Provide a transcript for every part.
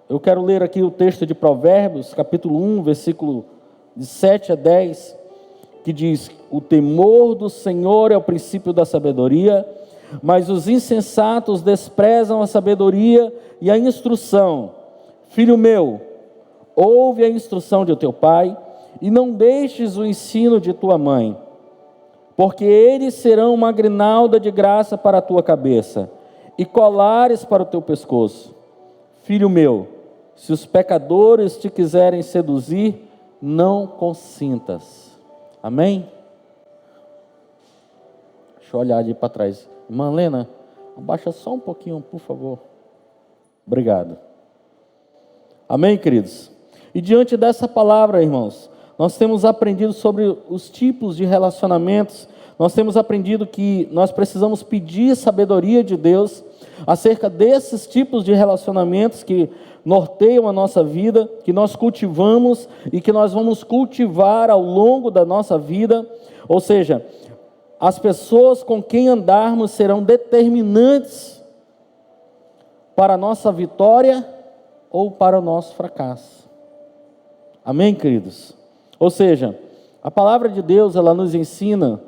eu quero ler aqui o texto de Provérbios, capítulo 1, versículo de 7 a 10, que diz: o temor do Senhor é o princípio da sabedoria, mas os insensatos desprezam a sabedoria e a instrução. Filho meu, ouve a instrução de teu pai, e não deixes o ensino de tua mãe, porque eles serão uma grinalda de graça para a tua cabeça, e colares para o teu pescoço. Filho meu, se os pecadores te quiserem seduzir, não consintas. Amém? Deixa eu olhar ali para trás. Irmã Lena, abaixa só um pouquinho, por favor. Obrigado. Amém, queridos? E diante dessa palavra, irmãos, nós temos aprendido sobre os tipos de relacionamentos. Nós temos aprendido que nós precisamos pedir sabedoria de Deus acerca desses tipos de relacionamentos que norteiam a nossa vida, que nós cultivamos e que nós vamos cultivar ao longo da nossa vida. Ou seja, as pessoas com quem andarmos serão determinantes para a nossa vitória ou para o nosso fracasso. Amém, queridos? Ou seja, a palavra de Deus, ela nos ensina,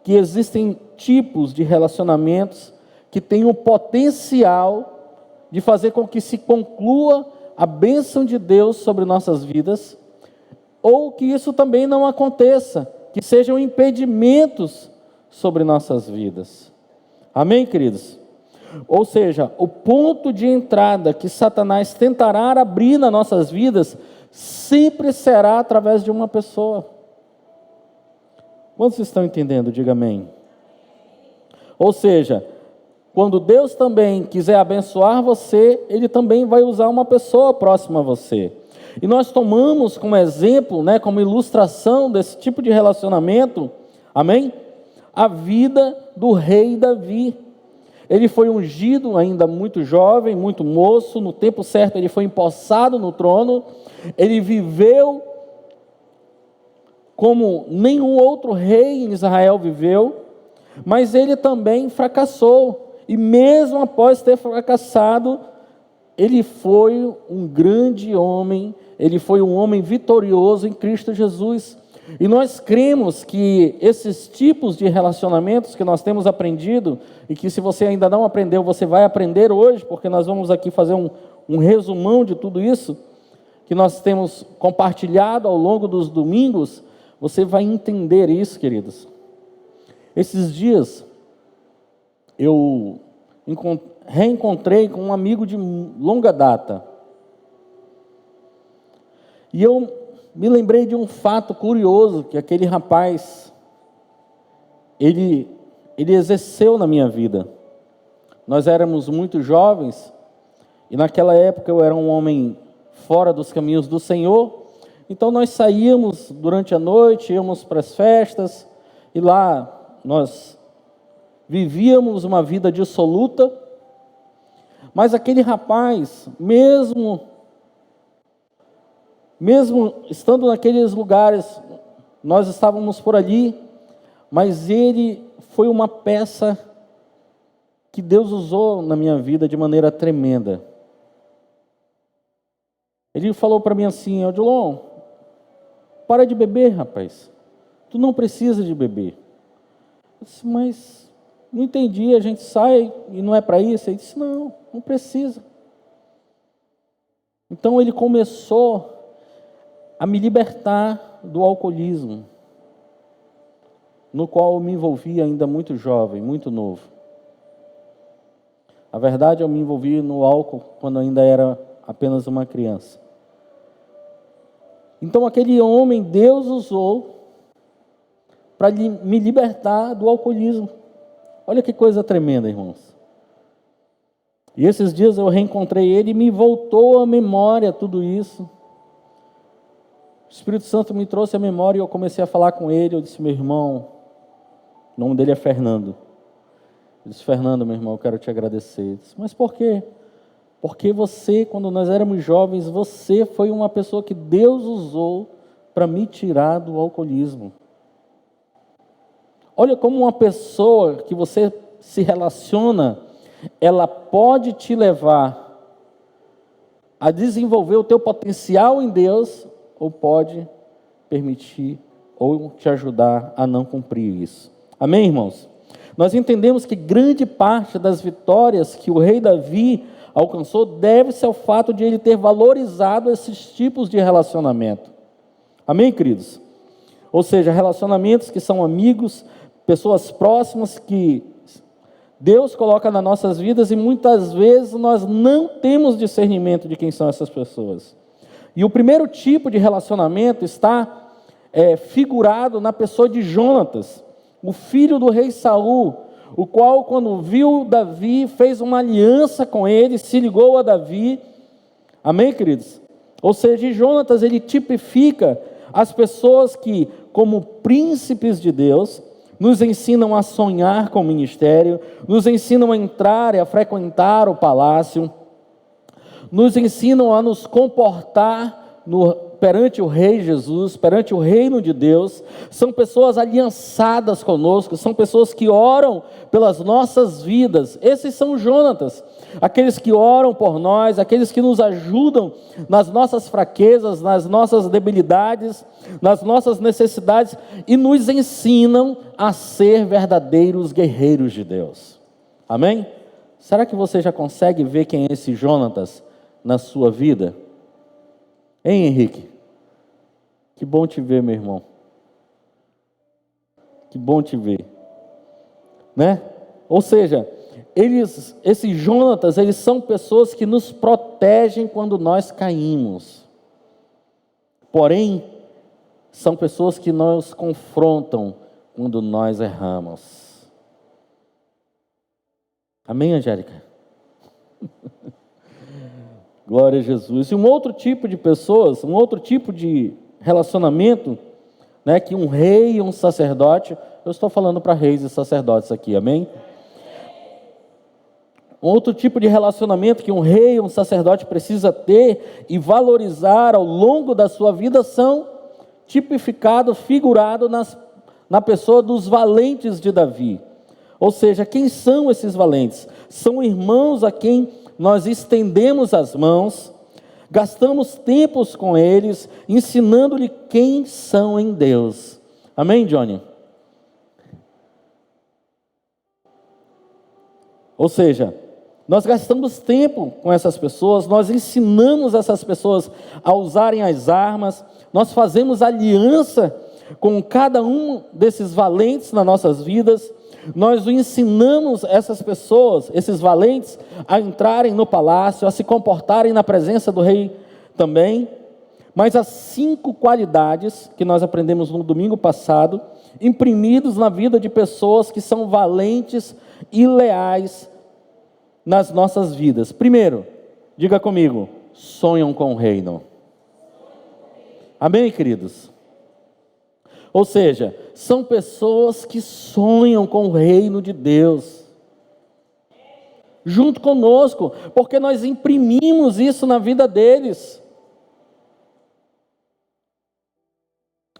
que existem tipos de relacionamentos que têm o potencial de fazer com que se conclua a bênção de Deus sobre nossas vidas, ou que isso também não aconteça, que sejam impedimentos sobre nossas vidas. Amém, queridos? Ou seja, o ponto de entrada que Satanás tentará abrir nas nossas vidas sempre será através de uma pessoa. Quantos estão entendendo? Diga amém. Ou seja, quando Deus também quiser abençoar você, Ele também vai usar uma pessoa próxima a você. E nós tomamos como exemplo, como ilustração desse tipo de relacionamento, amém? A vida do rei Davi. Ele foi ungido ainda muito jovem, muito moço, no tempo certo ele foi empossado no trono, ele viveu como nenhum outro rei em Israel viveu, mas ele também fracassou, e mesmo após ter fracassado, ele foi um grande homem, ele foi um homem vitorioso em Cristo Jesus. E nós cremos que esses tipos de relacionamentos que nós temos aprendido, e que se você ainda não aprendeu, você vai aprender hoje, porque nós vamos aqui fazer um resumão de tudo isso, que nós temos compartilhado ao longo dos domingos, você vai entender isso, queridos. Esses dias, eu reencontrei com um amigo de longa data, e eu me lembrei de um fato curioso, que aquele rapaz, ele exerceu na minha vida. Nós éramos muito jovens, e naquela época eu era um homem fora dos caminhos do Senhor, então nós saíamos durante a noite, íamos para as festas, e lá nós vivíamos uma vida dissoluta, mas aquele rapaz, mesmo estando naqueles lugares, nós estávamos por ali, mas ele foi uma peça que Deus usou na minha vida de maneira tremenda. Ele falou para mim assim: Odilon, para de beber, rapaz, tu não precisa de beber. Eu disse: mas não entendi, a gente sai e não é para isso? Ele disse: não precisa. Então ele começou a me libertar do alcoolismo, no qual eu me envolvi ainda muito jovem, muito novo. A verdade, eu me envolvi no álcool quando ainda era apenas uma criança. Então aquele homem, Deus usou para me libertar do alcoolismo. Olha que coisa tremenda, irmãos. E esses dias eu reencontrei ele e me voltou à memória tudo isso. O Espírito Santo me trouxe à memória e eu comecei a falar com ele. Eu disse: meu irmão, o nome dele é Fernando. Eu disse: Fernando, meu irmão, eu quero te agradecer. Ele disse: mas por quê? Porque você, quando nós éramos jovens, você foi uma pessoa que Deus usou para me tirar do alcoolismo. Olha como uma pessoa que você se relaciona, ela pode te levar a desenvolver o teu potencial em Deus, ou pode permitir ou te ajudar a não cumprir isso. Amém, irmãos? Nós entendemos que grande parte das vitórias que o rei Davi alcançou deve-se ao fato de ele ter valorizado esses tipos de relacionamento. Amém, queridos? Ou seja, relacionamentos que são amigos, pessoas próximas que Deus coloca nas nossas vidas, e muitas vezes nós não temos discernimento de quem são essas pessoas. E o primeiro tipo de relacionamento está figurado na pessoa de Jonatas, o filho do rei Saul, o qual, quando viu Davi, fez uma aliança com ele, se ligou a Davi. Amém, queridos? Ou seja, Jonatas, ele tipifica as pessoas que, como príncipes de Deus, nos ensinam a sonhar com o ministério, nos ensinam a entrar e a frequentar o palácio, nos ensinam a nos comportar perante o Rei Jesus, perante o reino de Deus. São pessoas aliançadas conosco, são pessoas que oram pelas nossas vidas. Esses são os Jonatas, aqueles que oram por nós, aqueles que nos ajudam nas nossas fraquezas, nas nossas debilidades, nas nossas necessidades, e nos ensinam a ser verdadeiros guerreiros de Deus. Amém? Será que você já consegue ver quem é esse Jonatas na sua vida? Hein, Henrique? Que bom te ver, meu irmão. Que bom te ver. Né? Ou seja, esses Jonatas, eles são pessoas que nos protegem quando nós caímos. Porém, são pessoas que nos confrontam quando nós erramos. Amém, Angélica? Glória a Jesus. E um outro tipo de pessoas, um outro tipo de relacionamento, né, que um rei e um sacerdote, eu estou falando para reis e sacerdotes aqui, amém? Outro tipo de relacionamento que um rei e um sacerdote precisa ter e valorizar ao longo da sua vida são tipificados, figurados na pessoa dos valentes de Davi. Ou seja, quem são esses valentes? São irmãos a quem nós estendemos as mãos, gastamos tempos com eles, ensinando-lhe quem são em Deus. Amém, Johnny? Ou seja, nós gastamos tempo com essas pessoas, nós ensinamos essas pessoas a usarem as armas, nós fazemos aliança com cada um desses valentes nas nossas vidas. Nós ensinamos essas pessoas, esses valentes, a entrarem no palácio, a se comportarem na presença do rei também. Mas as 5 qualidades que nós aprendemos no domingo passado, imprimidos na vida de pessoas que são valentes e leais nas nossas vidas. Primeiro, diga comigo, sonham com o reino. Amém, queridos? Ou seja, são pessoas que sonham com o reino de Deus, junto conosco, porque nós imprimimos isso na vida deles.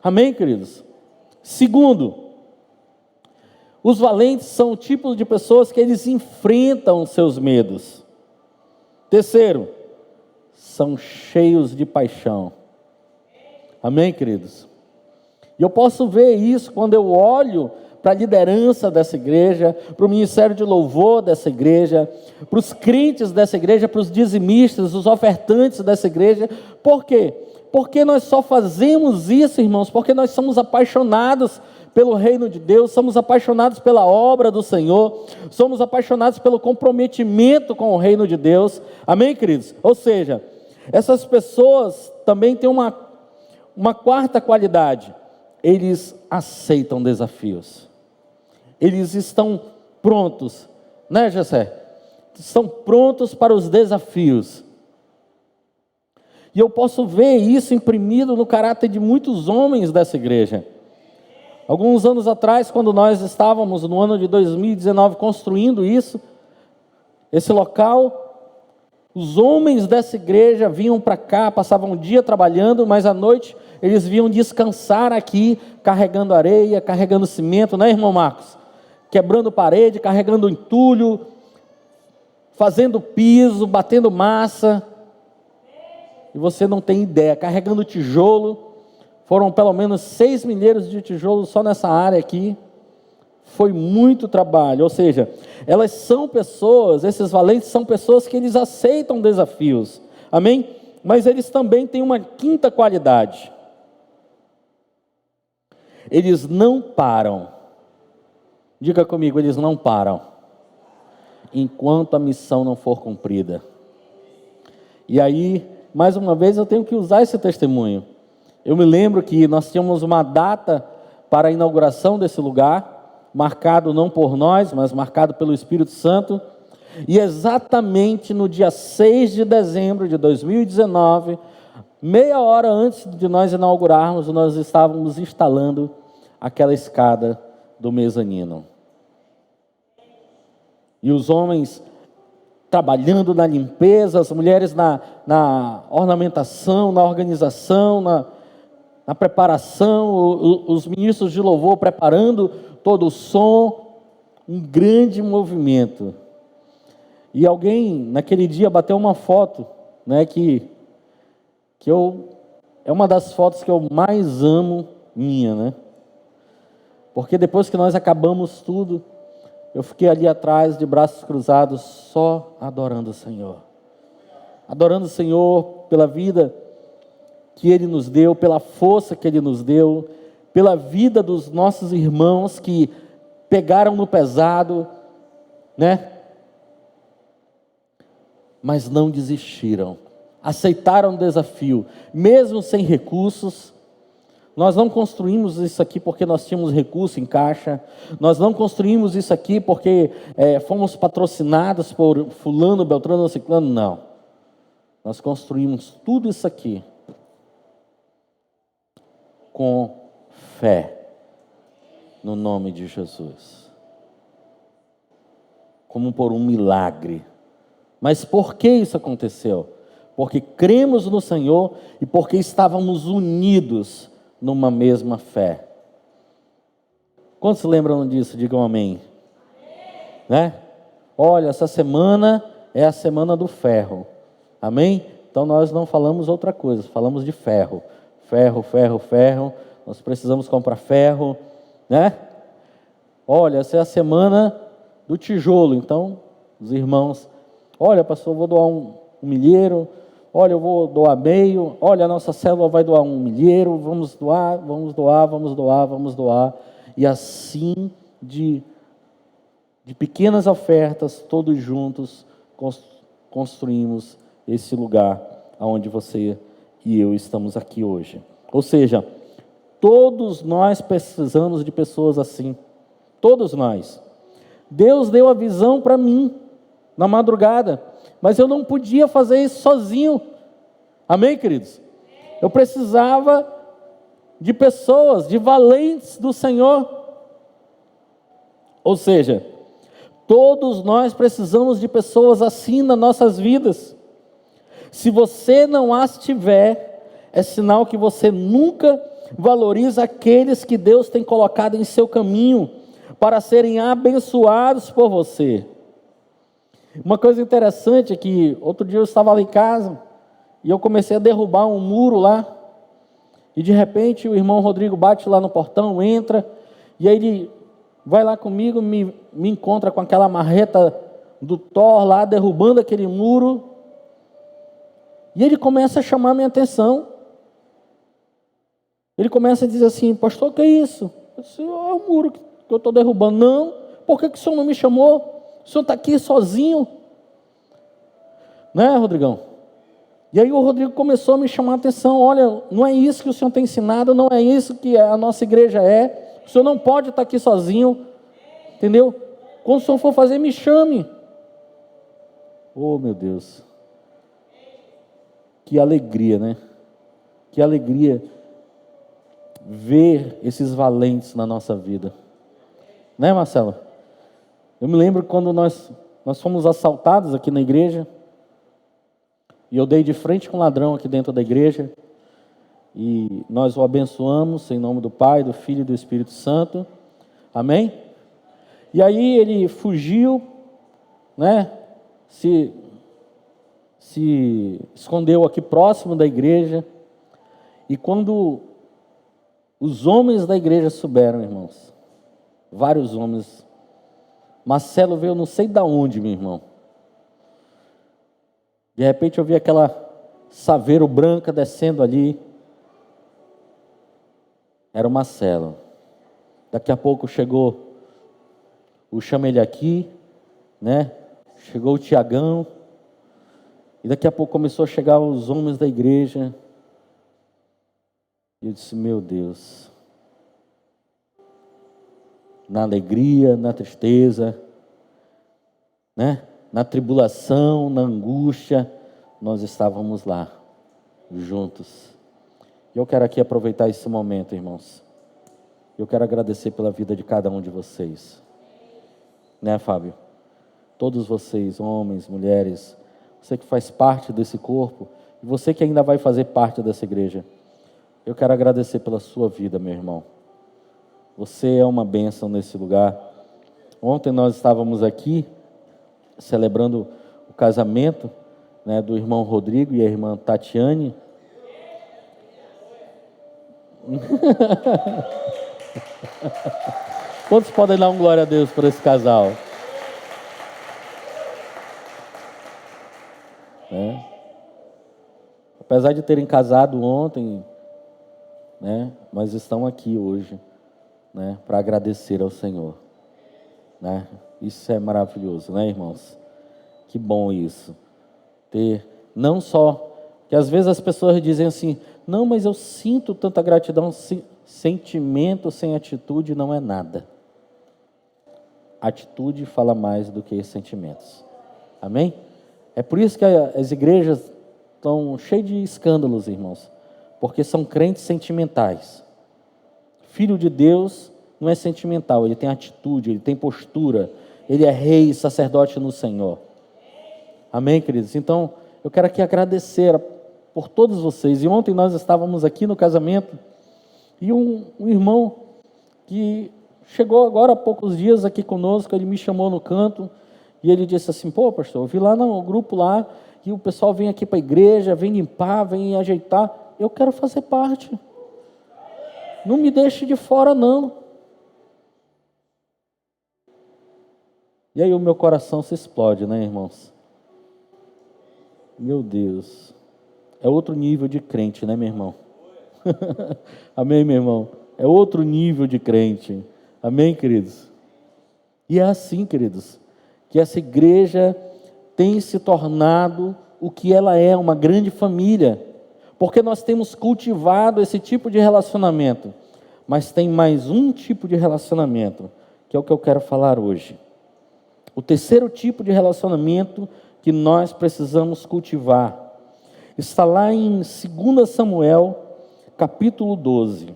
Amém, queridos? Segundo, os valentes são o tipo de pessoas que eles enfrentam os seus medos. Terceiro, são cheios de paixão. Amém, queridos? E eu posso ver isso quando eu olho para a liderança dessa igreja, para o ministério de louvor dessa igreja, para os crentes dessa igreja, para os dizimistas, os ofertantes dessa igreja. Por quê? Porque nós só fazemos isso, irmãos, porque nós somos apaixonados pelo reino de Deus, somos apaixonados pela obra do Senhor, somos apaixonados pelo comprometimento com o reino de Deus. Amém, queridos? Ou seja, essas pessoas também têm uma quarta qualidade: eles aceitam desafios. Eles estão prontos, né, Jessé? Estão prontos para os desafios. E eu posso ver isso imprimido no caráter de muitos homens dessa igreja. Alguns anos atrás, quando nós estávamos no ano de 2019 construindo esse local, os homens dessa igreja vinham para cá, passavam um dia trabalhando, mas à noite eles vinham descansar aqui, carregando areia, carregando cimento, né, irmão Marcos? Quebrando parede, carregando entulho, fazendo piso, batendo massa. e você não tem ideia, carregando tijolo. Foram pelo menos 6 milheiros de tijolos só nessa área aqui. Foi muito trabalho, ou seja, elas são pessoas, esses valentes são pessoas que eles aceitam desafios, amém? Mas eles também têm uma quinta qualidade: eles não param. Diga comigo, eles não param enquanto a missão não for cumprida. E aí, mais uma vez, eu tenho que usar esse testemunho. Eu me lembro que nós tínhamos uma data para a inauguração desse lugar, marcado não por nós, mas marcado pelo Espírito Santo, e exatamente no dia 6 de dezembro de 2019, meia hora antes de nós inaugurarmos, nós estávamos instalando aquela escada do mezanino. E os homens trabalhando na limpeza, as mulheres na ornamentação, na organização, na preparação, os ministros de louvor preparando todo o som, um grande movimento. E alguém naquele dia bateu uma foto, né, é uma das fotos que eu mais amo minha, né? Porque depois que nós acabamos tudo, eu fiquei ali atrás, de braços cruzados, só adorando o Senhor. Adorando o Senhor pela vida que Ele nos deu, pela força que Ele nos deu, pela vida dos nossos irmãos que pegaram no pesado, né? Mas não desistiram, aceitaram o desafio, mesmo sem recursos. Nós não construímos isso aqui porque nós tínhamos recurso em caixa. Nós não construímos isso aqui porque fomos patrocinados por fulano, beltrano ou ciclano. Não. Nós construímos tudo isso aqui com fé no nome de Jesus. Como por um milagre. Mas por que isso aconteceu? Porque cremos no Senhor e porque estávamos unidos numa mesma fé. Quantos lembram disso? Digam amém. Né? Olha, essa semana é a semana do ferro. Amém? Então nós não falamos outra coisa, falamos de ferro. Ferro, ferro, ferro. Nós precisamos comprar ferro, né? Olha, essa é a semana do tijolo. Então, os irmãos, olha, pastor, eu vou doar um milheiro. Olha, eu vou doar meio. Olha, a nossa célula vai doar um milheiro. Vamos doar, vamos doar, vamos doar, vamos doar. E assim, de pequenas ofertas, todos juntos, construímos esse lugar onde você e eu estamos aqui hoje. Ou seja, todos nós precisamos de pessoas assim. Todos nós. Deus deu a visão para mim na madrugada, mas eu não podia fazer isso sozinho. Amém, queridos? Eu precisava de pessoas, de valentes do Senhor. Ou seja, todos nós precisamos de pessoas assim nas nossas vidas. Se você não as tiver, é sinal que você nunca valoriza aqueles que Deus tem colocado em seu caminho para serem abençoados por você. Uma coisa interessante é que outro dia eu estava lá em casa e eu comecei a derrubar um muro lá, e de repente o irmão Rodrigo bate lá no portão, entra, e aí ele vai lá comigo, me encontra com aquela marreta do Thor lá, derrubando aquele muro, e ele começa a chamar minha atenção. Ele começa a dizer assim: pastor, o que é isso? Eu disse: é o muro que eu estou derrubando. Não, por que o senhor não me chamou? O senhor está aqui sozinho, né, Rodrigão? E aí o Rodrigo começou a me chamar a atenção: olha, não é isso que o senhor tem ensinado, não é isso que a nossa igreja é, o senhor não pode estar aqui sozinho, entendeu? Quando o senhor for fazer, me chame. Oh, meu Deus, que alegria, né? Que alegria ver esses valentes na nossa vida, né, Marcelo? Eu me lembro quando nós fomos assaltados aqui na igreja, e eu dei de frente com um ladrão aqui dentro da igreja, e nós o abençoamos em nome do Pai, do Filho e do Espírito Santo, amém? E aí ele fugiu, né, se se escondeu aqui próximo da igreja. E quando os homens da igreja souberam, irmãos, vários homens, Marcelo veio não sei de onde, meu irmão. De repente eu vi aquela saveiro branca descendo ali. Era o Marcelo. Daqui a pouco chegou o chama ele aqui, né? Chegou o Tiagão. E daqui a pouco começou a chegar os homens da igreja. E eu disse, meu Deus. Na alegria, na tristeza, né? Na tribulação, na angústia, nós estávamos lá, juntos. E eu quero aqui aproveitar esse momento, irmãos. Eu quero agradecer pela vida de cada um de vocês. Né, Fábio? Todos vocês, homens, mulheres, você que faz parte desse corpo, e você que ainda vai fazer parte dessa igreja, eu quero agradecer pela sua vida, meu irmão. Você é uma bênção nesse lugar. Ontem nós estávamos aqui, celebrando o casamento, né, do irmão Rodrigo e a irmã Tatiane. Quantos podem dar um glória a Deus por esse casal? Né? Apesar de terem casado ontem, né, mas estão aqui hoje, né, para agradecer ao Senhor. Né? Isso é maravilhoso, né, irmãos? Que bom isso. Ter, não só, que às vezes as pessoas dizem assim, não, mas eu sinto tanta gratidão, sentimento sem atitude não é nada. Atitude fala mais do que sentimentos. Amém? É por isso que as igrejas estão cheias de escândalos, irmãos, porque são crentes sentimentais. Filho de Deus não é sentimental, ele tem atitude, ele tem postura, ele é rei e sacerdote no Senhor. Amém, queridos? Então, eu quero aqui agradecer por todos vocês. E ontem nós estávamos aqui no casamento e um irmão que chegou agora há poucos dias aqui conosco, ele me chamou no canto e ele disse assim, pô, pastor, eu vi lá no grupo lá que o pessoal vem aqui para a igreja, vem limpar, vem ajeitar, eu quero fazer parte. Não me deixe de fora, não. E aí o meu coração se explode, né, irmãos? Meu Deus. É outro nível de crente, né, meu irmão? Amém, meu irmão? É outro nível de crente. Amém, queridos? E é assim, queridos, que essa igreja tem se tornado o que ela é, uma grande família. Porque nós temos cultivado esse tipo de relacionamento. Mas tem mais um tipo de relacionamento, que é o que eu quero falar hoje. O terceiro tipo de relacionamento que nós precisamos cultivar está lá em 2 Samuel, capítulo 12.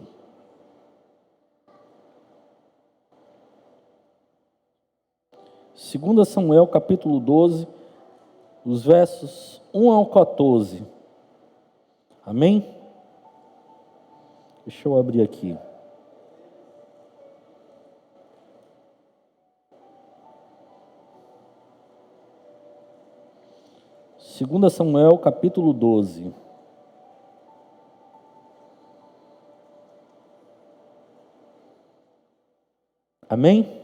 Segunda Samuel, capítulo 12, os versos 1 ao 14. Amém? Deixa eu abrir aqui. Segunda Samuel, capítulo 12. Amém?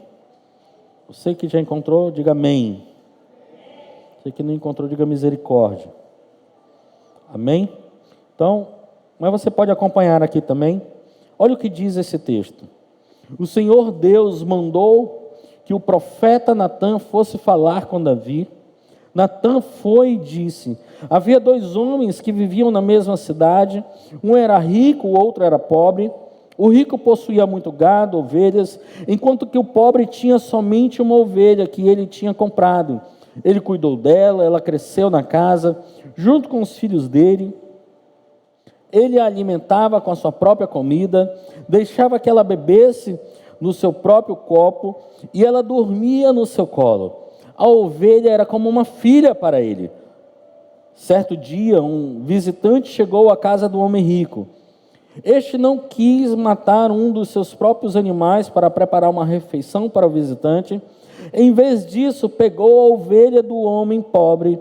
Você que já encontrou, diga amém. Você que não encontrou, diga misericórdia. Amém? Então, mas você pode acompanhar aqui também. Olha o que diz esse texto. O Senhor Deus mandou que o profeta Natã fosse falar com Davi. Natã foi e disse, havia 2 homens que viviam na mesma cidade, um era rico, o outro era pobre. O rico possuía muito gado, ovelhas, enquanto que o pobre tinha somente uma ovelha que ele tinha comprado. Ele cuidou dela, ela cresceu na casa, junto com os filhos dele. Ele a alimentava com a sua própria comida, deixava que ela bebesse no seu próprio copo e ela dormia no seu colo. A ovelha era como uma filha para ele. Certo dia, um visitante chegou à casa do homem rico. Este não quis matar um dos seus próprios animais para preparar uma refeição para o visitante. Em vez disso, pegou a ovelha do homem pobre,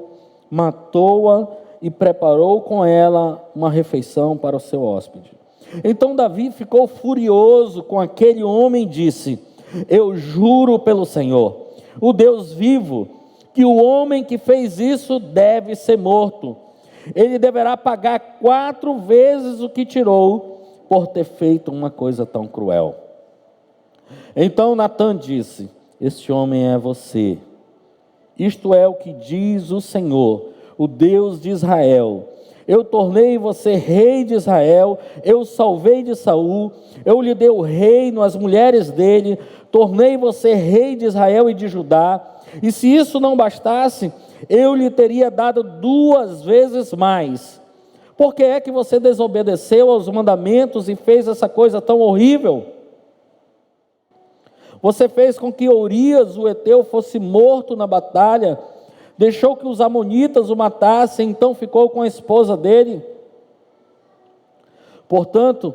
matou-a e preparou com ela uma refeição para o seu hóspede. Então Davi ficou furioso com aquele homem e disse: eu juro pelo Senhor, o Deus vivo, que o homem que fez isso deve ser morto. Ele deverá pagar 4 vezes o que tirou por ter feito uma coisa tão cruel. Então Natã disse: este homem é você. Isto é o que diz o Senhor, o Deus de Israel. Eu tornei você rei de Israel, eu salvei de Saul, eu lhe dei o reino, as mulheres dele, tornei você rei de Israel e de Judá. E se isso não bastasse, eu lhe teria dado 2 vezes mais. Por que é que você desobedeceu aos mandamentos e fez essa coisa tão horrível? Você fez com que Urias, o heteu, fosse morto na batalha, deixou que os amonitas o matassem, então ficou com a esposa dele. Portanto,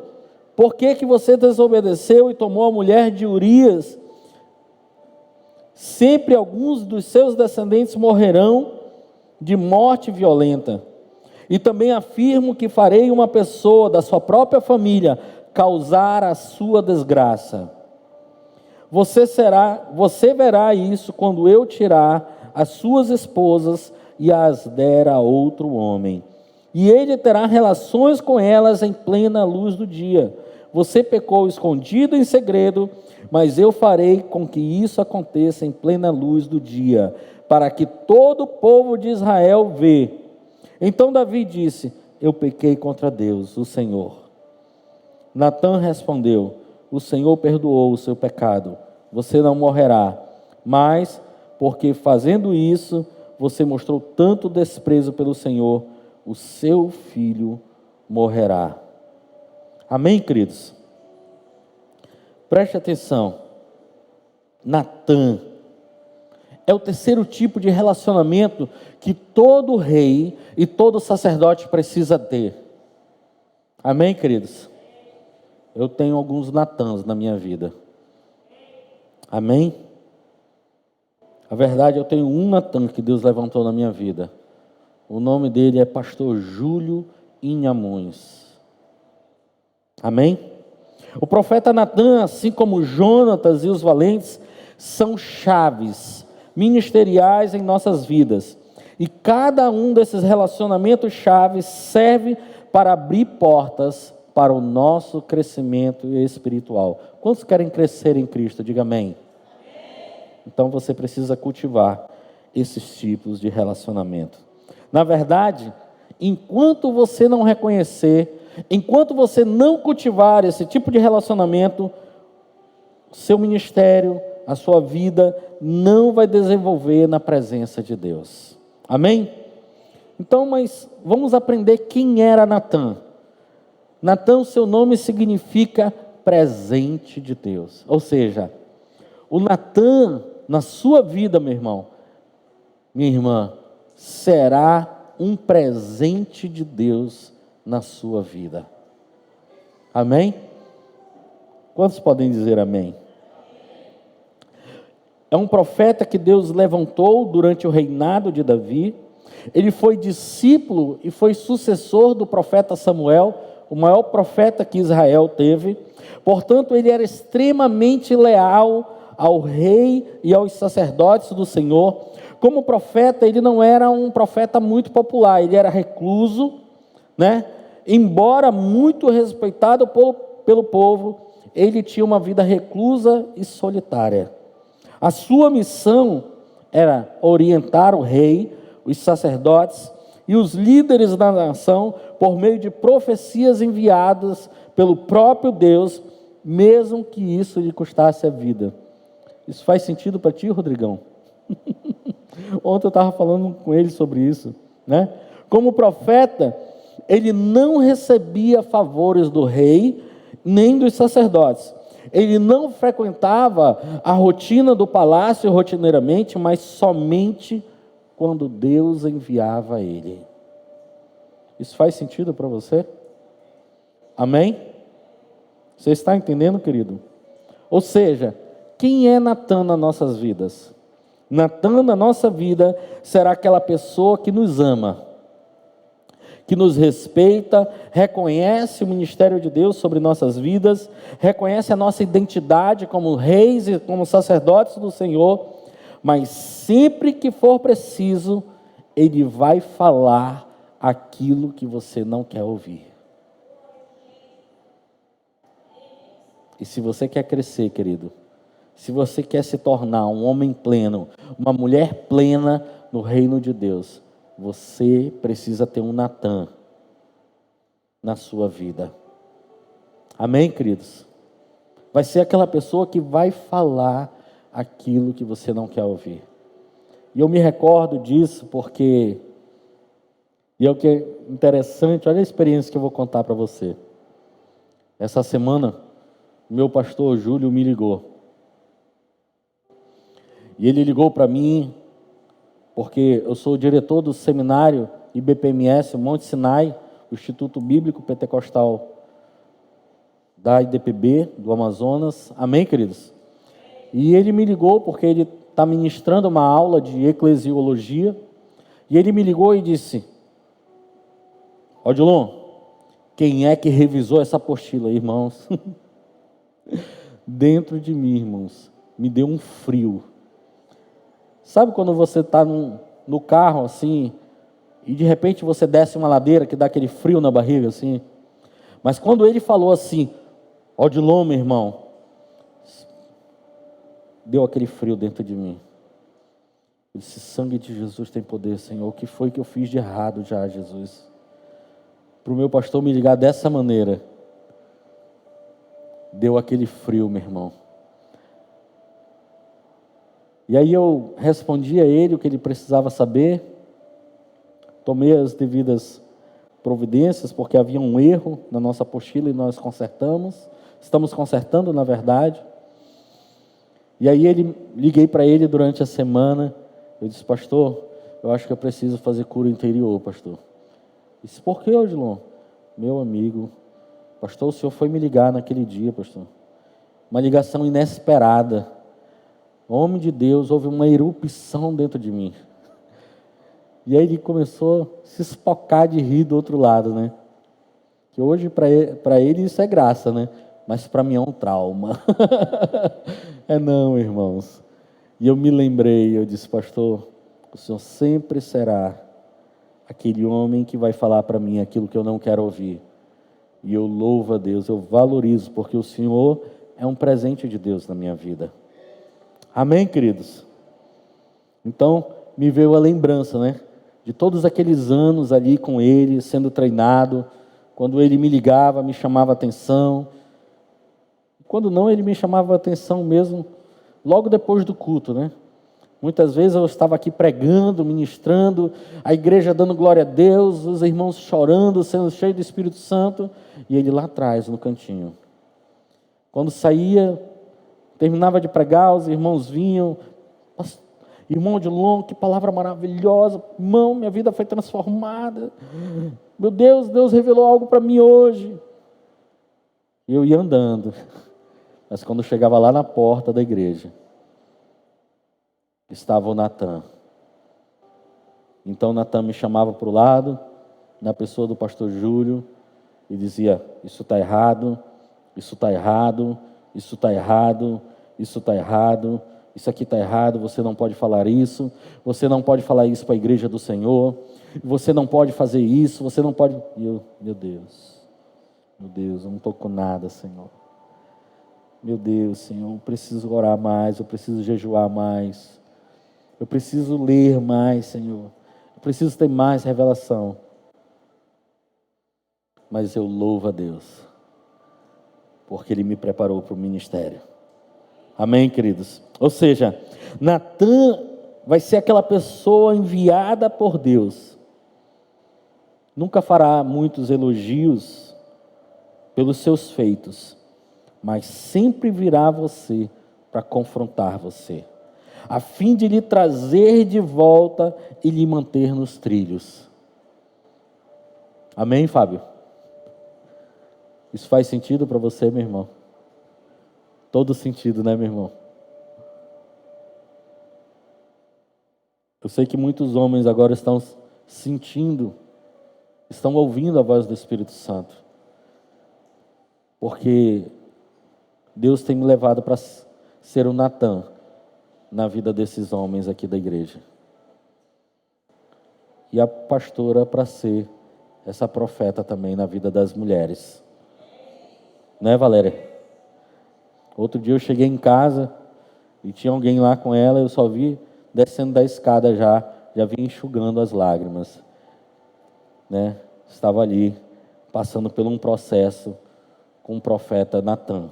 por que você desobedeceu e tomou a mulher de Urias? Sempre alguns dos seus descendentes morrerão de morte violenta. E também afirmo que farei uma pessoa da sua própria família causar a sua desgraça. Você verá isso quando eu tirar as suas esposas e as der a outro homem. E ele terá relações com elas em plena luz do dia. Você pecou escondido em segredo, mas eu farei com que isso aconteça em plena luz do dia, para que todo o povo de Israel vê. Então Davi disse: eu pequei contra Deus, o Senhor. Natã respondeu: o Senhor perdoou o seu pecado, você não morrerá, mas porque fazendo isso, você mostrou tanto desprezo pelo Senhor, o seu filho morrerá. Amém, queridos? Preste atenção. Natã é o terceiro tipo de relacionamento que todo rei e todo sacerdote precisa ter. Amém, queridos? Eu tenho alguns Natãs na minha vida. Amém? A verdade, eu tenho um Natã que Deus levantou na minha vida. O nome dele é pastor Júlio Inhamões. Amém? O profeta Natã, assim como Jonatas e os valentes, são chaves ministeriais em nossas vidas. E cada um desses relacionamentos chaves serve para abrir portas para o nosso crescimento espiritual. Quantos querem crescer em Cristo? Diga amém. Então você precisa cultivar esses tipos de relacionamento. Na verdade, enquanto você não reconhecer, enquanto você não cultivar esse tipo de relacionamento, seu ministério, a sua vida não vai desenvolver na presença de Deus. Amém? Então, mas vamos aprender quem era Natã. Natã, seu nome significa presente de Deus. Ou seja, o Natã na sua vida, meu irmão, minha irmã, será um presente de Deus na sua vida. Amém? Quantos podem dizer amém? É um profeta que Deus levantou durante o reinado de Davi. Ele foi discípulo e foi sucessor do profeta Samuel, o maior profeta que Israel teve. Portanto, ele era extremamente leal ao rei e aos sacerdotes do Senhor. Como profeta, ele não era um profeta muito popular, ele era recluso, né? Embora muito respeitado pelo povo, ele tinha uma vida reclusa e solitária. A sua missão era orientar o rei, os sacerdotes e os líderes da nação por meio de profecias enviadas pelo próprio Deus, mesmo que isso lhe custasse a vida. Isso faz sentido para ti, Rodrigão? Ontem eu estava falando com ele sobre isso, né? Como profeta, ele não recebia favores do rei, nem dos sacerdotes. Ele não frequentava a rotina do palácio rotineiramente, mas somente quando Deus enviava ele. Isso faz sentido para você? Amém? Você está entendendo, querido? Ou seja, quem é Natã nas nossas vidas? Natan na nossa vida será aquela pessoa que nos ama, que nos respeita, reconhece o ministério de Deus sobre nossas vidas, reconhece a nossa identidade como reis e como sacerdotes do Senhor, mas sempre que for preciso, Ele vai falar aquilo que você não quer ouvir. E se você quer crescer, querido, se você quer se tornar um homem pleno, uma mulher plena no reino de Deus, você precisa ter um Natan na sua vida. Amém, queridos? Vai ser aquela pessoa que vai falar aquilo que você não quer ouvir. E eu me recordo disso porque, e é o que é interessante, olha a experiência que eu vou contar para você. Essa semana, meu pastor Júlio me ligou. E ele ligou para mim, porque eu sou o diretor do seminário IBPMS Monte Sinai, o Instituto Bíblico Pentecostal da IDPB, do Amazonas. Amém, queridos? E ele me ligou porque ele está ministrando uma aula de eclesiologia. E ele me ligou e disse: Odilon, quem é que revisou essa apostila, irmãos? Dentro de mim, irmãos, me deu um frio. Sabe quando você está no carro, assim, e de repente você desce uma ladeira que dá aquele frio na barriga, assim? Mas quando ele falou assim, Odilon, meu irmão, deu aquele frio dentro de mim. Eu disse: sangue de Jesus tem poder, Senhor. O que foi que eu fiz de errado já, Jesus? Para o meu pastor me ligar dessa maneira, deu aquele frio, meu irmão. E aí eu respondi a ele o que ele precisava saber, tomei as devidas providências, porque havia um erro na nossa apostila e nós consertamos, estamos consertando, na verdade. E aí liguei para ele durante a semana, eu disse: pastor, eu acho que eu preciso fazer cura interior, pastor. Ele disse: por que, Odilon? Meu amigo, pastor, o senhor foi me ligar naquele dia, pastor. Uma ligação inesperada. Homem de Deus, houve uma erupção dentro de mim. E aí ele começou a se espocar de rir do outro lado, né? Que hoje para ele isso é graça, né? Mas para mim é um trauma. É não, irmãos. E eu me lembrei, eu disse: pastor, o senhor sempre será aquele homem que vai falar para mim aquilo que eu não quero ouvir. E eu louvo a Deus, eu valorizo, porque o Senhor é um presente de Deus na minha vida. Amém, queridos? Então, me veio a lembrança, né? De todos aqueles anos ali com ele, sendo treinado, quando ele me ligava, me chamava a atenção. Quando não, ele me chamava a atenção mesmo, logo depois do culto, né? Muitas vezes eu estava aqui pregando, ministrando, a igreja dando glória a Deus, os irmãos chorando, sendo cheios do Espírito Santo, e ele lá atrás, no cantinho. Quando saía, terminava de pregar, os irmãos vinham: irmão Odilon, que palavra maravilhosa, irmão, minha vida foi transformada, meu Deus, Deus revelou algo para mim hoje. E eu ia andando, mas quando chegava lá na porta da igreja, estava o Natan. Então Natan me chamava para o lado, na pessoa do pastor Júlio, e dizia: isso está errado, isso está errado, isso está errado, isso está errado, isso aqui está errado, você não pode falar isso, você não pode falar isso para a igreja do Senhor, você não pode fazer isso, você não pode... E eu, meu Deus, eu não estou com nada, Senhor. Meu Deus, Senhor, eu preciso orar mais, eu preciso jejuar mais, eu preciso ler mais, Senhor, eu preciso ter mais revelação. Mas eu louvo a Deus, porque Ele me preparou para o ministério. Amém, queridos? Ou seja, Natan vai ser aquela pessoa enviada por Deus. Nunca fará muitos elogios pelos seus feitos, mas sempre virá a você para confrontar você, a fim de lhe trazer de volta e lhe manter nos trilhos. Amém, Fábio? Isso faz sentido para você, meu irmão? Todo sentido, né, meu irmão? Eu sei que muitos homens agora estão sentindo, estão ouvindo a voz do Espírito Santo, porque Deus tem me levado para ser o Natan na vida desses homens aqui da igreja. E a pastora para ser essa profeta também na vida das mulheres. Né, Valéria? Outro dia eu cheguei em casa e tinha alguém lá com ela, eu só vi descendo da escada já vinha enxugando as lágrimas. Né? Estava ali, passando por um processo com o profeta Natan,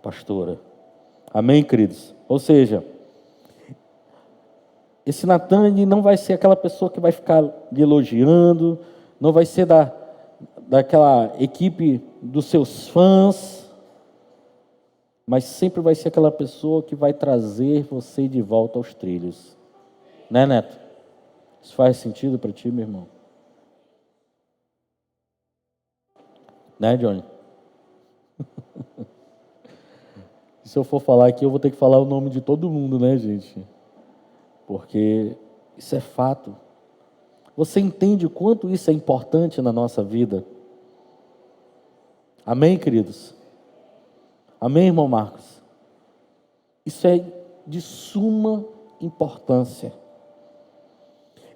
pastora. Amém, queridos? Ou seja, esse Natan, ele não vai ser aquela pessoa que vai ficar lhe elogiando, não vai ser daquela equipe dos seus fãs, mas sempre vai ser aquela pessoa que vai trazer você de volta aos trilhos. Né, Neto? Isso faz sentido para ti, meu irmão? Né, Johnny? Se eu for falar aqui, eu vou ter que falar o nome de todo mundo, né, gente? Porque isso é fato. Você entende o quanto isso é importante na nossa vida? Amém, queridos? Amém, irmão Marcos? Isso é de suma importância.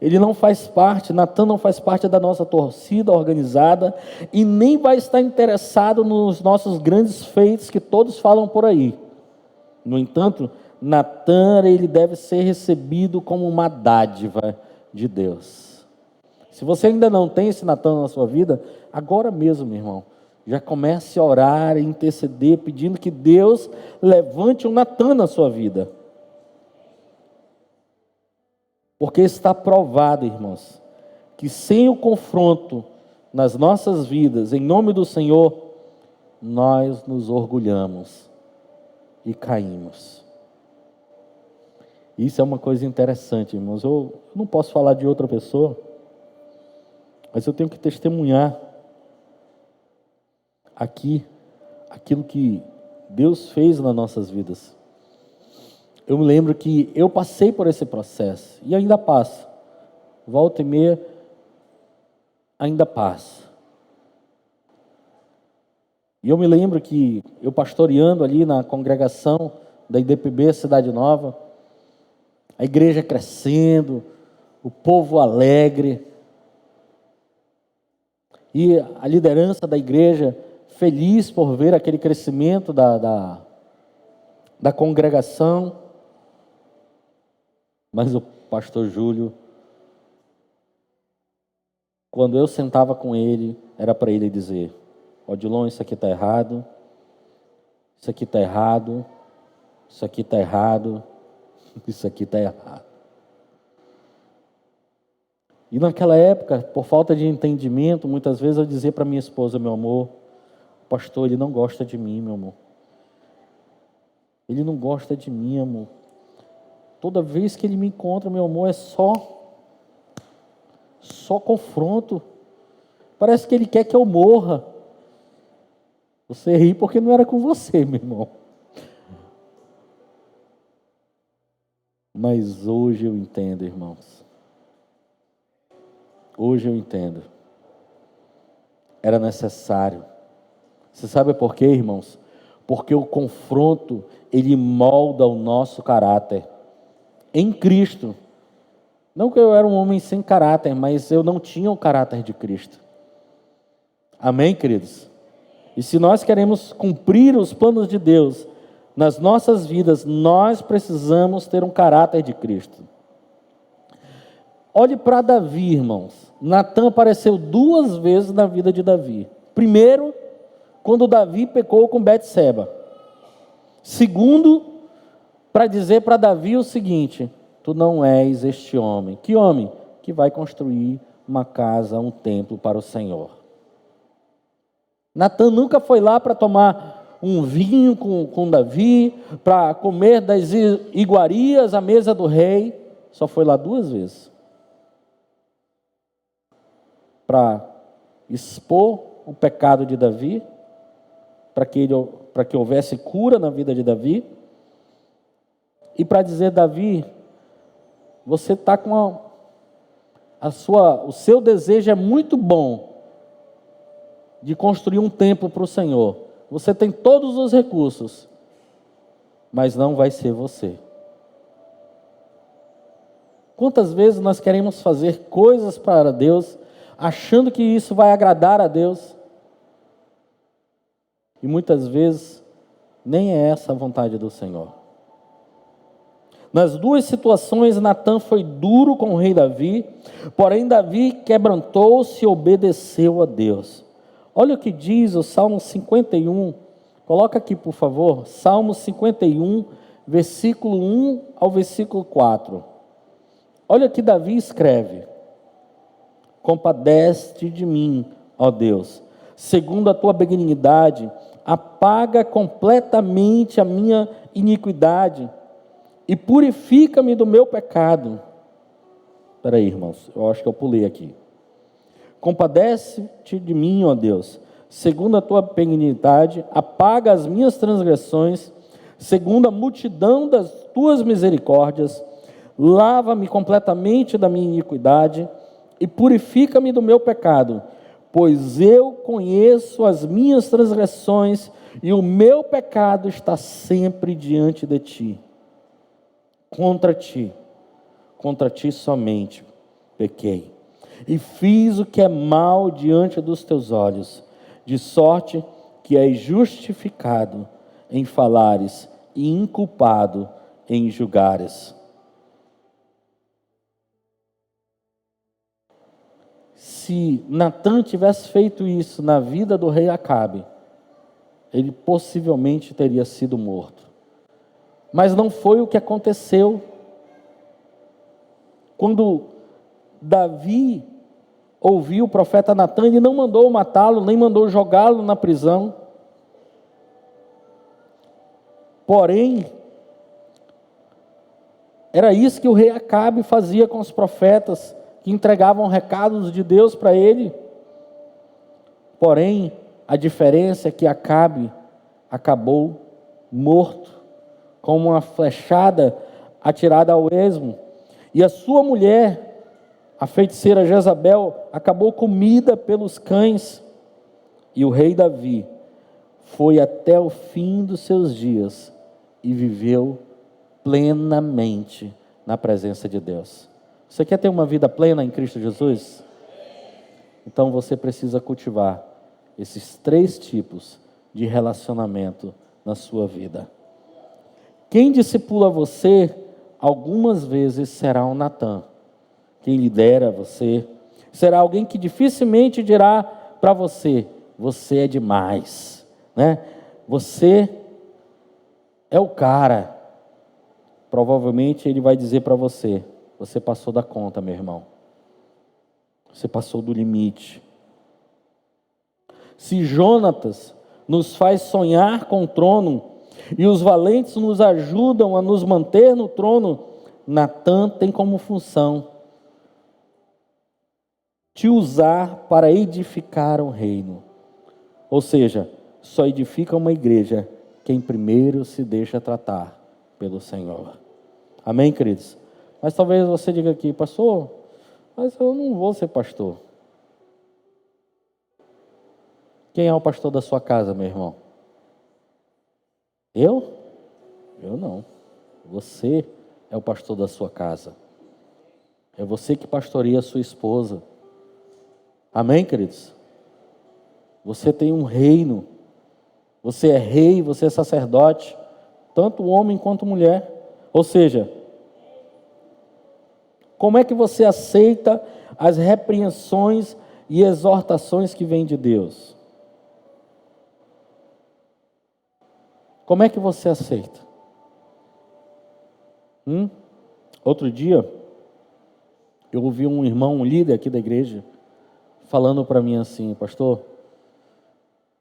Ele não faz parte, Natan não faz parte da nossa torcida organizada e nem vai estar interessado nos nossos grandes feitos que todos falam por aí. No entanto, Natan, ele deve ser recebido como uma dádiva de Deus. Se você ainda não tem esse Natan na sua vida, agora mesmo, meu irmão, já comece a orar e interceder, pedindo que Deus levante um Natan na sua vida. Porque está provado, irmãos, que sem o confronto nas nossas vidas, em nome do Senhor, nós nos orgulhamos e caímos. Isso é uma coisa interessante, irmãos. Eu não posso falar de outra pessoa, mas eu tenho que testemunhar aqui aquilo que Deus fez nas nossas vidas. Eu me lembro que eu passei por esse processo e ainda passo. Volta e meia, ainda passo. E eu me lembro que eu pastoreando ali na congregação da IDPB Cidade Nova, a igreja crescendo, o povo alegre, e a liderança da igreja feliz por ver aquele crescimento da congregação. Mas o pastor Júlio, quando eu sentava com ele, era para ele dizer: Odilon, isso aqui está errado, isso aqui está errado, isso aqui está errado, isso aqui está errado. E naquela época, por falta de entendimento, muitas vezes eu dizia para minha esposa: meu amor, o pastor, ele não gosta de mim, meu amor. Ele não gosta de mim, amor. Toda vez que ele me encontra, meu amor, é só confronto. Parece que ele quer que eu morra. Você ri porque não era com você, meu irmão. Mas hoje eu entendo, irmãos. Hoje eu entendo. Era necessário. Você sabe por quê, irmãos? Porque o confronto, ele molda o nosso caráter. Em Cristo. Não que eu era um homem sem caráter, mas eu não tinha o caráter de Cristo. Amém, queridos? E se nós queremos cumprir os planos de Deus nas nossas vidas, nós precisamos ter um caráter de Cristo. Olhe para Davi, irmãos. Natan apareceu 2 vezes na vida de Davi. Primeiro, quando Davi pecou com Betseba. Segundo, para dizer para Davi o seguinte: tu não és este homem. Que homem? Que vai construir uma casa, um templo para o Senhor. Natan nunca foi lá para tomar um vinho com Davi, para comer das iguarias à mesa do rei. Só foi lá 2 vezes. Para expor o pecado de Davi, para que houvesse cura na vida de Davi, e para dizer: Davi, você está com o seu desejo é muito bom de construir um templo para o Senhor. Você tem todos os recursos, mas não vai ser você. Quantas vezes nós queremos fazer coisas para Deus, achando que isso vai agradar a Deus, e muitas vezes nem é essa a vontade do Senhor. Nas duas situações, Natã foi duro com o rei Davi, porém Davi quebrantou-se e obedeceu a Deus. Olha o que diz o Salmo 51, coloca aqui por favor, Salmo 51, versículo 1 ao versículo 4. Olha o que Davi escreve: compadece-te de mim, ó Deus, segundo a tua benignidade, apaga completamente a minha iniquidade e purifica-me do meu pecado. Espera aí, irmãos, eu acho que eu pulei aqui. Compadece-te de mim, ó Deus, segundo a tua benignidade, apaga as minhas transgressões, segundo a multidão das tuas misericórdias, lava-me completamente da minha iniquidade e purifica-me do meu pecado, pois eu conheço as minhas transgressões e o meu pecado está sempre diante de ti. Contra ti somente pequei, e fiz o que é mal diante dos teus olhos, de sorte que és justificado em falares e inculpado em julgares. Se Natã tivesse feito isso na vida do rei Acabe, ele possivelmente teria sido morto. Mas não foi o que aconteceu. Quando Davi ouviu o profeta Natã, ele não mandou matá-lo, nem mandou jogá-lo na prisão. Porém, era isso que o rei Acabe fazia com os profetas, que entregavam recados de Deus para ele. Porém, a diferença é que Acabe acabou morto, como uma flechada atirada ao esmo. E a sua mulher, a feiticeira Jezabel, acabou comida pelos cães. E o rei Davi foi até o fim dos seus dias e viveu plenamente na presença de Deus. Você quer ter uma vida plena em Cristo Jesus? Então você precisa cultivar esses 3 tipos de relacionamento na sua vida. Quem discipula você, algumas vezes será um Natã. Quem lidera você, será alguém que dificilmente dirá para você: você é demais, né? Você é o cara. Provavelmente ele vai dizer para você: você passou da conta, meu irmão. Você passou do limite. Se Jonatas nos faz sonhar com o trono, e os valentes nos ajudam a nos manter no trono, Natã tem como função te usar para edificar um reino. Ou seja, só edifica uma igreja quem primeiro se deixa tratar pelo Senhor. Amém, queridos? Mas talvez você diga aqui: pastor, mas eu não vou ser pastor. Quem é o pastor da sua casa, meu irmão? Eu? Eu não. Você é o pastor da sua casa. É você que pastoreia a sua esposa. Amém, queridos? Você tem um reino. Você é rei, você é sacerdote, tanto homem quanto mulher. Ou seja, como é que você aceita as repreensões e exortações que vêm de Deus? Como é que você aceita? Outro dia, eu ouvi um irmão, um líder aqui da igreja, falando para mim assim: pastor,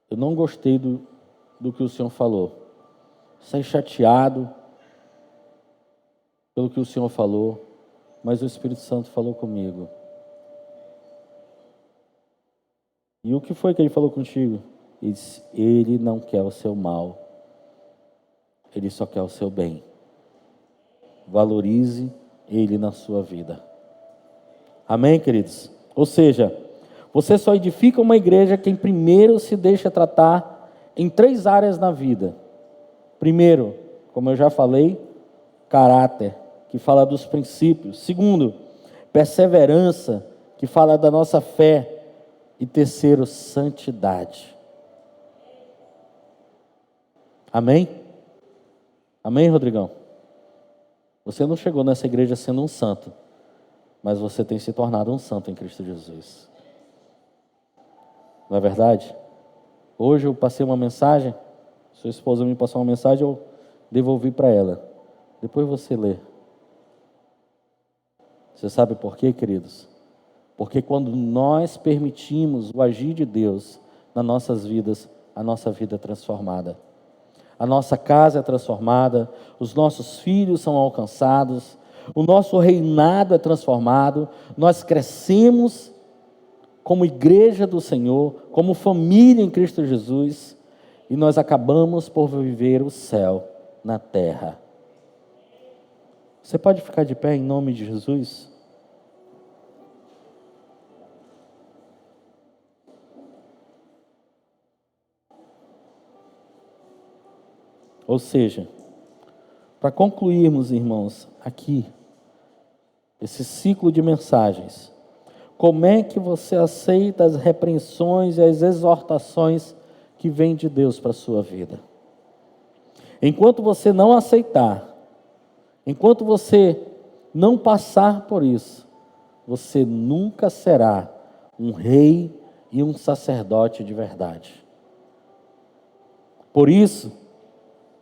eu não gostei do que o senhor falou. Saí chateado pelo que o senhor falou, mas o Espírito Santo falou comigo. E o que foi que ele falou contigo? Ele disse: ele não quer o seu mal. Ele só quer o seu bem. Valorize Ele na sua vida. Amém, queridos? Ou seja, você só edifica uma igreja quem primeiro se deixa tratar em 3 áreas na vida. Primeiro, como eu já falei, caráter, que fala dos princípios. Segundo, perseverança, que fala da nossa fé. E terceiro, santidade. Amém? Amém, Rodrigão? Você não chegou nessa igreja sendo um santo, mas você tem se tornado um santo em Cristo Jesus. Não é verdade? Hoje eu passei uma mensagem, sua esposa me passou uma mensagem, eu devolvi para ela. Depois você lê. Você sabe por quê, queridos? Porque quando nós permitimos o agir de Deus nas nossas vidas, a nossa vida é transformada. A nossa casa é transformada, os nossos filhos são alcançados, o nosso reinado é transformado, nós crescemos como igreja do Senhor, como família em Cristo Jesus, e nós acabamos por viver o céu na terra. Você pode ficar de pé em nome de Jesus? Ou seja, para concluirmos, irmãos, aqui, esse ciclo de mensagens, como é que você aceita as repreensões e as exortações que vêm de Deus para a sua vida? Enquanto você não aceitar, enquanto você não passar por isso, você nunca será um rei e um sacerdote de verdade. Por isso,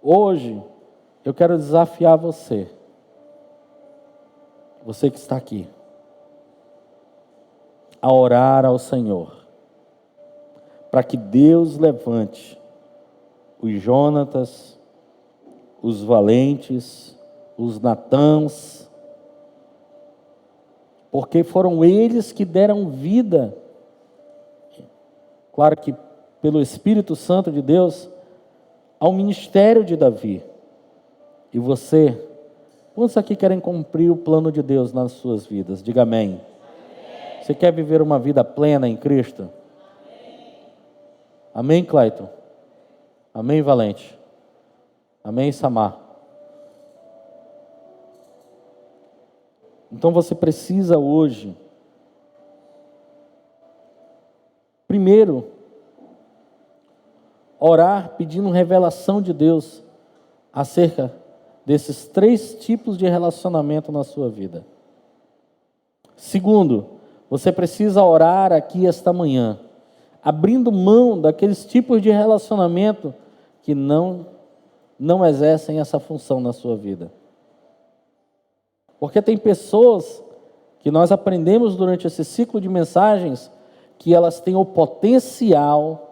hoje, eu quero desafiar você que está aqui, a orar ao Senhor, para que Deus levante os Jonatas, os valentes, os Natãs, porque foram eles que deram vida, claro que pelo Espírito Santo de Deus, ao ministério de Davi. E você, quantos aqui querem cumprir o plano de Deus nas suas vidas? Diga amém. Você quer viver uma vida plena em Cristo? Amém, Clayton? Amém, Valente? Amém, Samar? Então você precisa hoje, primeiro, orar pedindo revelação de Deus acerca desses 3 tipos de relacionamento na sua vida. Segundo, você precisa orar aqui esta manhã, abrindo mão daqueles tipos de relacionamento que não exercem essa função na sua vida. Porque tem pessoas que nós aprendemos durante esse ciclo de mensagens que elas têm o potencial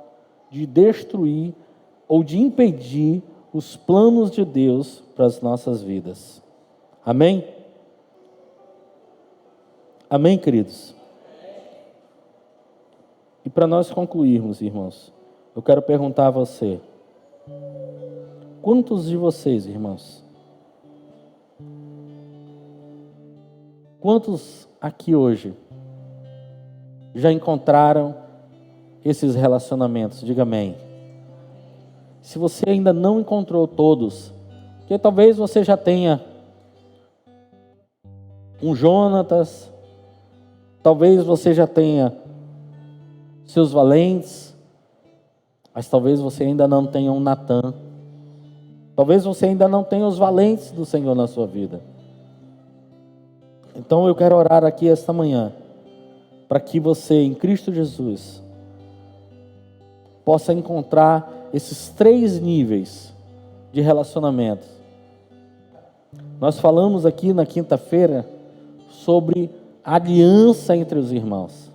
de destruir ou de impedir os planos de Deus para as nossas vidas. Amém? Amém, queridos? E para nós concluirmos, irmãos, eu quero perguntar a você, quantos de vocês, irmãos, quantos aqui hoje já encontraram esses relacionamentos? Diga amém. Se você ainda não encontrou todos, porque talvez você já tenha um Jonatas, talvez você já tenha seus valentes, mas talvez você ainda não tenha um Natã, talvez você ainda não tenha os valentes do Senhor na sua vida. Então eu quero orar aqui esta manhã, para que você, em Cristo Jesus, possa encontrar esses 3 níveis de relacionamento. Nós falamos aqui na quinta-feira sobre a aliança entre os irmãos.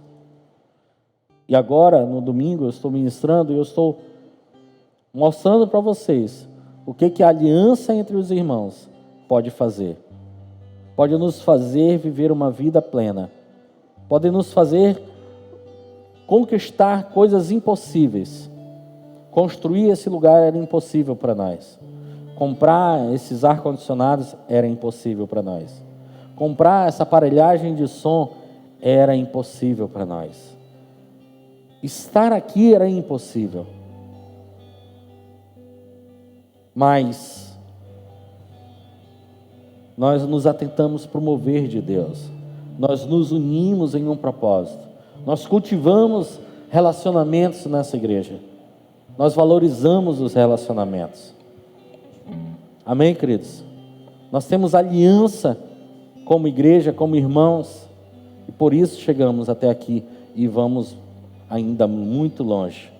E agora, no domingo, eu estou ministrando e eu estou mostrando para vocês o que a aliança entre os irmãos pode fazer. Pode nos fazer viver uma vida plena. Pode nos fazer conquistar coisas impossíveis. Construir esse lugar era impossível para nós. Comprar esses ar-condicionados era impossível para nós. comprar essa aparelhagem de som era impossível para nós. Estar aqui era impossível. Mas nós nos atentamos para o mover de Deus. Nós nos unimos em um propósito. Nós cultivamos relacionamentos nessa igreja. Nós valorizamos os relacionamentos. Amém, queridos? Nós temos aliança como igreja, como irmãos, e por isso chegamos até aqui e vamos ainda muito longe.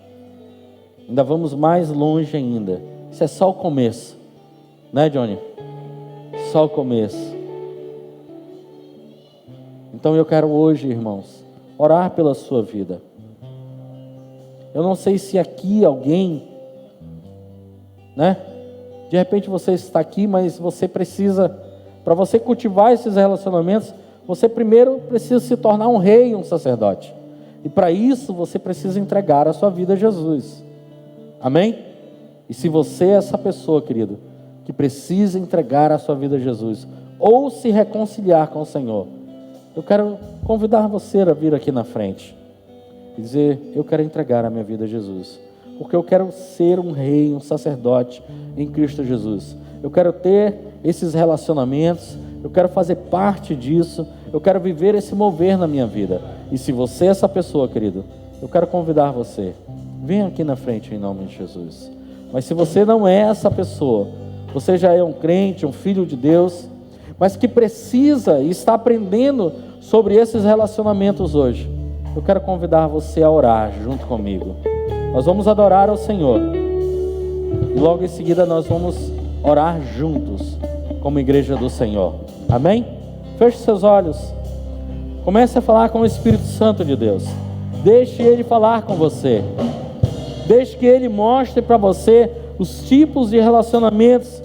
Ainda vamos mais longe ainda. Isso é só o começo, né, Johnny? Só o começo. Então eu quero hoje, irmãos, orar pela sua vida. Eu não sei se aqui alguém, né? De repente você está aqui, mas você precisa, para você cultivar esses relacionamentos, você primeiro precisa se tornar um rei, um sacerdote. E para isso você precisa entregar a sua vida a Jesus. Amém? E se você é essa pessoa, querido, que precisa entregar a sua vida a Jesus, ou se reconciliar com o Senhor, eu quero convidar você a vir aqui na frente e dizer: eu quero entregar a minha vida a Jesus, porque eu quero ser um rei, um sacerdote em Cristo Jesus. Eu quero ter esses relacionamentos, eu quero fazer parte disso, eu quero viver esse mover na minha vida. E se você é essa pessoa, querido, eu quero convidar você, venha aqui na frente em nome de Jesus. Mas se você não é essa pessoa, você já é um crente, um filho de Deus, mas que precisa e está aprendendo sobre esses relacionamentos hoje, eu quero convidar você a orar junto comigo. Nós vamos adorar ao Senhor e logo em seguida nós vamos orar juntos como igreja do Senhor. Amém? Feche seus olhos. Comece a falar com o Espírito Santo de Deus. Deixe Ele falar com você. Deixe que Ele mostre para você os tipos de relacionamentos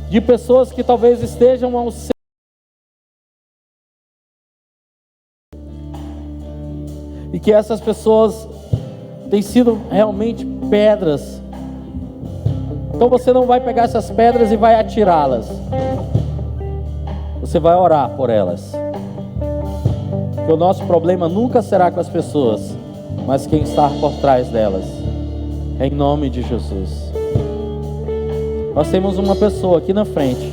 de pessoas que talvez estejam ao seu. E que essas pessoas têm sido realmente pedras. Então você não vai pegar essas pedras e vai atirá-las. Você vai orar por elas. Porque o nosso problema nunca será com as pessoas, mas quem está por trás delas. Em nome de Jesus. Nós temos uma pessoa aqui na frente